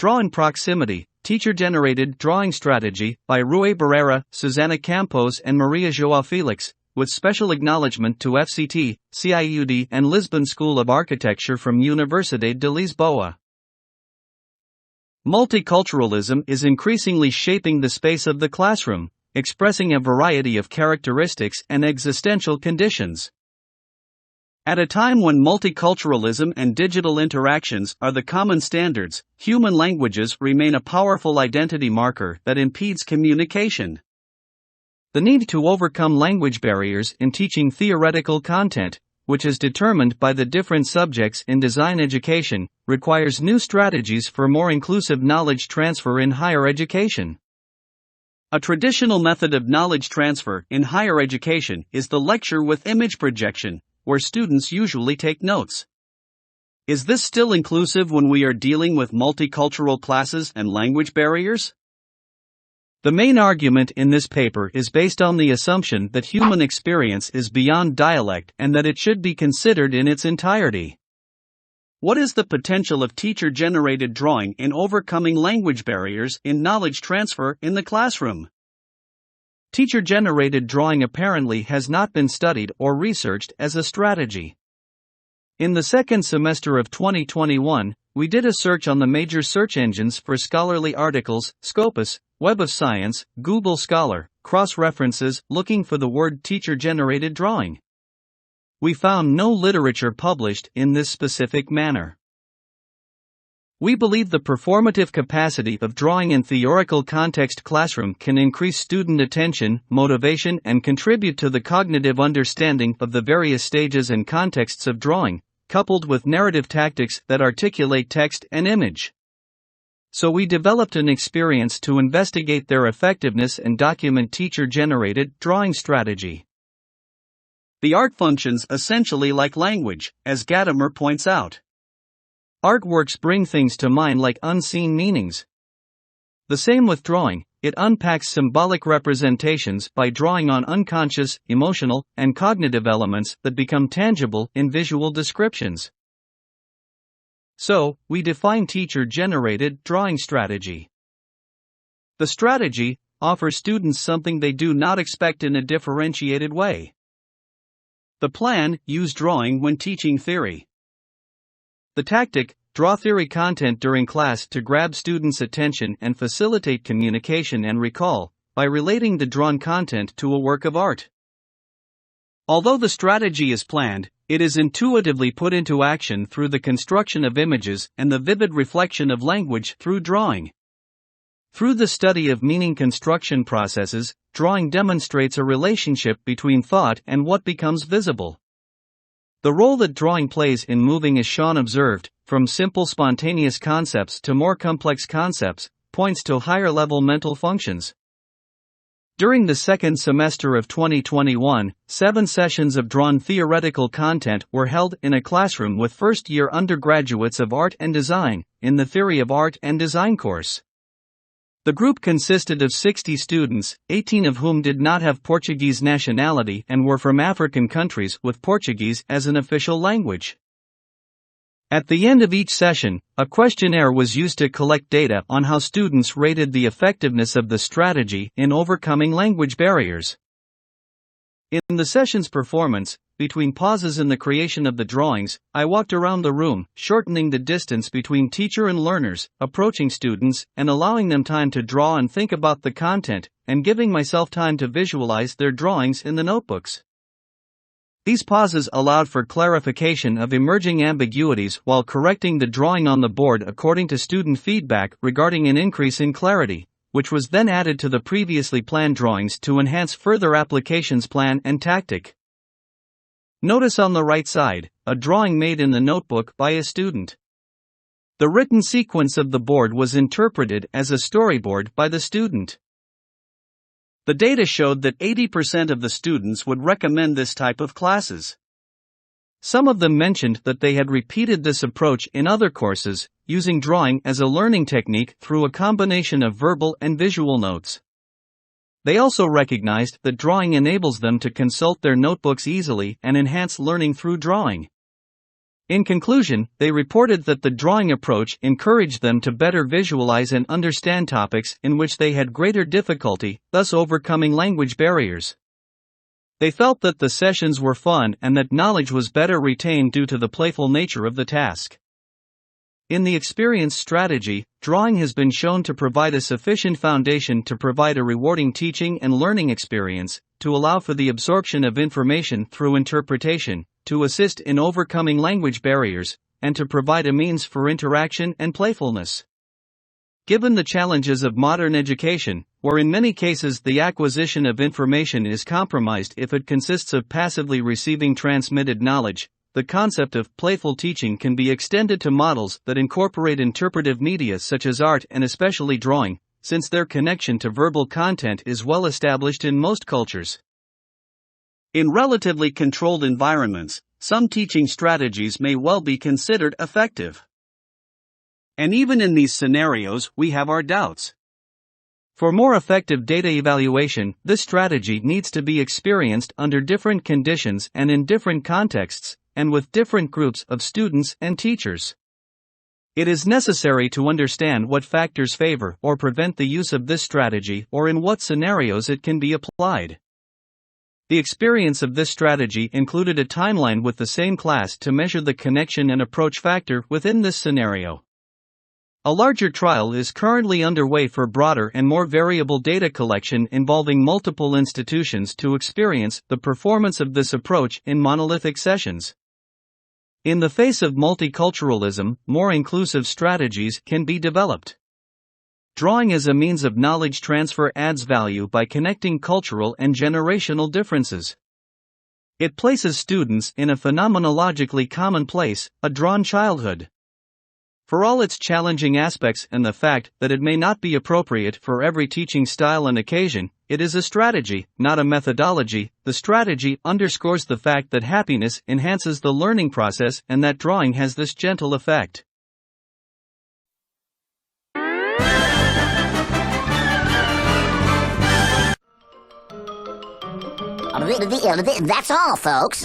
Draw in Proximity, Teacher-Generated Drawing Strategy, by Rui Barreira, Susana Campos and Maria João Felix, with special acknowledgement to FCT, CIUD and Lisbon School of Architecture from Universidade de Lisboa. Multiculturalism is increasingly shaping the space of the classroom, expressing a variety of characteristics and existential conditions. At a time when multiculturalism and digital interactions are the common standards, human languages remain a powerful identity marker that impedes communication. The need to overcome language barriers in teaching theoretical content, which is determined by the different subjects in design education, requires new strategies for more inclusive knowledge transfer in higher education. A traditional method of knowledge transfer in higher education is the lecture with image projection, where students usually take notes. Is this still inclusive when we are dealing with multicultural classes and language barriers? The main argument in this paper is based on the assumption that human experience is beyond dialect and that it should be considered in its entirety. What is the potential of teacher-generated drawing in overcoming language barriers in knowledge transfer in the classroom? Teacher-generated drawing apparently has not been studied or researched as a strategy. In the second semester of 2021, we did a search on the major search engines for scholarly articles, Scopus, Web of Science, Google Scholar, cross-references, looking for the word teacher-generated drawing. We found no literature published in this specific manner. We believe the performative capacity of drawing in theoretical context classroom can increase student attention, motivation, and contribute to the cognitive understanding of the various stages and contexts of drawing, coupled with narrative tactics that articulate text and image. So we developed an experience to investigate their effectiveness and document teacher-generated drawing strategy. The art functions essentially like language, as Gadamer points out. Artworks bring things to mind like unseen meanings. The same with drawing, it unpacks symbolic representations by drawing on unconscious, emotional, and cognitive elements that become tangible in visual descriptions. So, we define teacher-generated drawing strategy. The strategy offers students something they do not expect in a differentiated way. The plan: use drawing when teaching theory. The tactic: draw theory content during class to grab students' attention and facilitate communication and recall, by relating the drawn content to a work of art. Although the strategy is planned, it is intuitively put into action through the construction of images and the vivid reflection of language through drawing. Through the study of meaning construction processes, drawing demonstrates a relationship between thought and what becomes visible. The role that drawing plays in moving, as Sean observed, from simple spontaneous concepts to more complex concepts, points to higher-level mental functions. During the second semester of 2021, 7 sessions of drawn theoretical content were held in a classroom with first-year undergraduates of art and design, in the Theory of Art and Design course. The group consisted of 60 students, 18 of whom did not have Portuguese nationality and were from African countries with Portuguese as an official language. At the end of each session, a questionnaire was used to collect data on how students rated the effectiveness of the strategy in overcoming language barriers. In the session's performance, between pauses in the creation of the drawings, I walked around the room, shortening the distance between teacher and learners, approaching students, and allowing them time to draw and think about the content, and giving myself time to visualize their drawings in the notebooks. These pauses allowed for clarification of emerging ambiguities while correcting the drawing on the board according to student feedback regarding an increase in clarity, which was then added to the previously planned drawings to enhance further applications plan and tactic. Notice on the right side, a drawing made in the notebook by a student. The written sequence of the board was interpreted as a storyboard by the student. The data showed that 80% of the students would recommend this type of classes. Some of them mentioned that they had repeated this approach in other courses, using drawing as a learning technique through a combination of verbal and visual notes. They also recognized that drawing enables them to consult their notebooks easily and enhance learning through drawing. In conclusion, they reported that the drawing approach encouraged them to better visualize and understand topics in which they had greater difficulty, thus overcoming language barriers. They felt that the sessions were fun and that knowledge was better retained due to the playful nature of the task. In the experience strategy, drawing has been shown to provide a sufficient foundation to provide a rewarding teaching and learning experience, to allow for the absorption of information through interpretation, to assist in overcoming language barriers, and to provide a means for interaction and playfulness. Given the challenges of modern education, where in many cases the acquisition of information is compromised if it consists of passively receiving transmitted knowledge, the concept of playful teaching can be extended to models that incorporate interpretive media such as art and especially drawing, since their connection to verbal content is well established in most cultures. In relatively controlled environments, some teaching strategies may well be considered effective. And even in these scenarios, we have our doubts. For more effective data evaluation, this strategy needs to be experienced under different conditions and in different contexts, and with different groups of students and teachers. It is necessary to understand what factors favor or prevent the use of this strategy or in what scenarios it can be applied. The experience of this strategy included a timeline with the same class to measure the connection and approach factor within this scenario. A larger trial is currently underway for broader and more variable data collection involving multiple institutions to experience the performance of this approach in monolithic sessions. In the face of multiculturalism, more inclusive strategies can be developed. Drawing as a means of knowledge transfer adds value by connecting cultural and generational differences. It places students in a phenomenologically common place, a drawn childhood. For all its challenging aspects and the fact that it may not be appropriate for every teaching style and occasion, it is a strategy, not a methodology. The strategy underscores the fact that happiness enhances the learning process and that drawing has this gentle effect. That's all, folks.